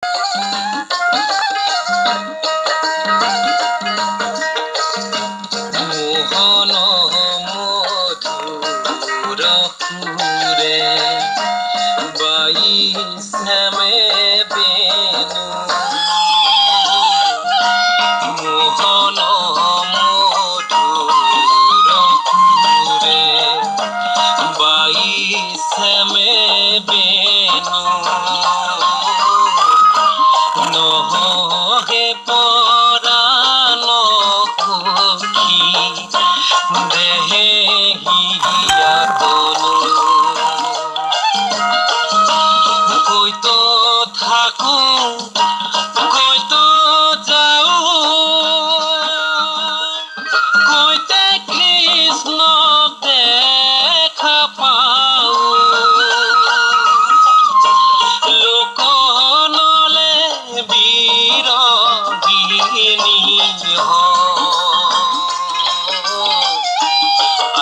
মোহন মধুর সুরে বাইছেমে বেনু মোহন মধুর সুরে বাইছেমে বেনু নহহে পরাণ সখী দেহে হিয়া তনু কইতো থাকো কইতো যাও কইতে কৃষ্ণক দেখা পাও লোকনলে বিরগিনী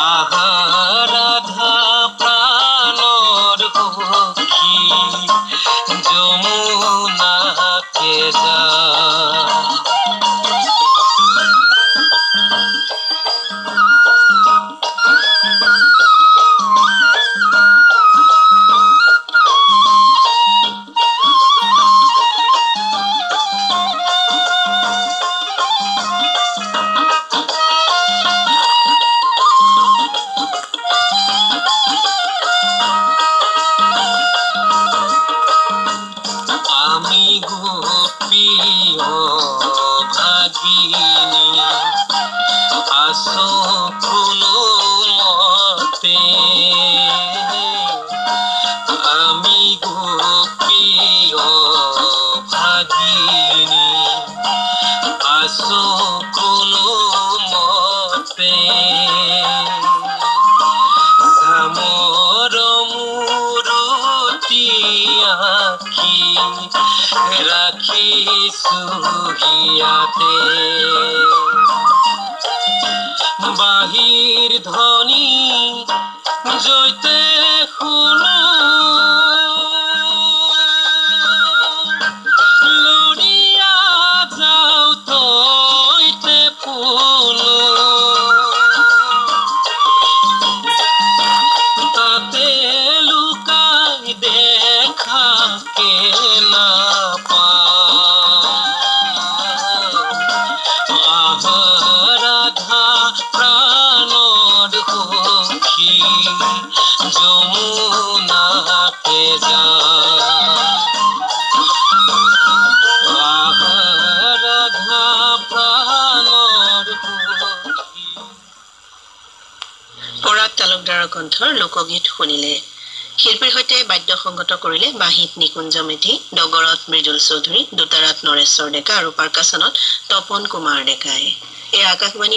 আহা রাধা প্রাণর সখী যমুনাকে যা আমি গোপী ভাগিনী আসো কোনো মতে আমি গোপী ভাগিনী আসো কোনো মতে সামর মূরতি আঁকি রাখিছো হিয়াতে বাহিৰ ধ্বনি জৈতে শুনো লৰিয়া যাও তৈতে পুনো তাতে লুকাই দেখা কে না আহা ৰাধা প্ৰাণৰ সখী যমুনাকে যা আহা ৰাধা প্ৰাণৰ সখী। পৰাগ তালুকদাৰৰ কণ্ঠৰ লোকগীত শুনিলে। শিল্পীৰ সৈতে বাদ্য সংগত কৰিলে বাঁহীত নিকুঞ্জ মেধি, ডগৰত মৃদুল চৌধুৰী, দুটাৰাত নৰেশ্বৰ ডেকা আৰু পাৰ্কাছনত তপন কুমাৰ ডেকাই। এই আকাশবাণী।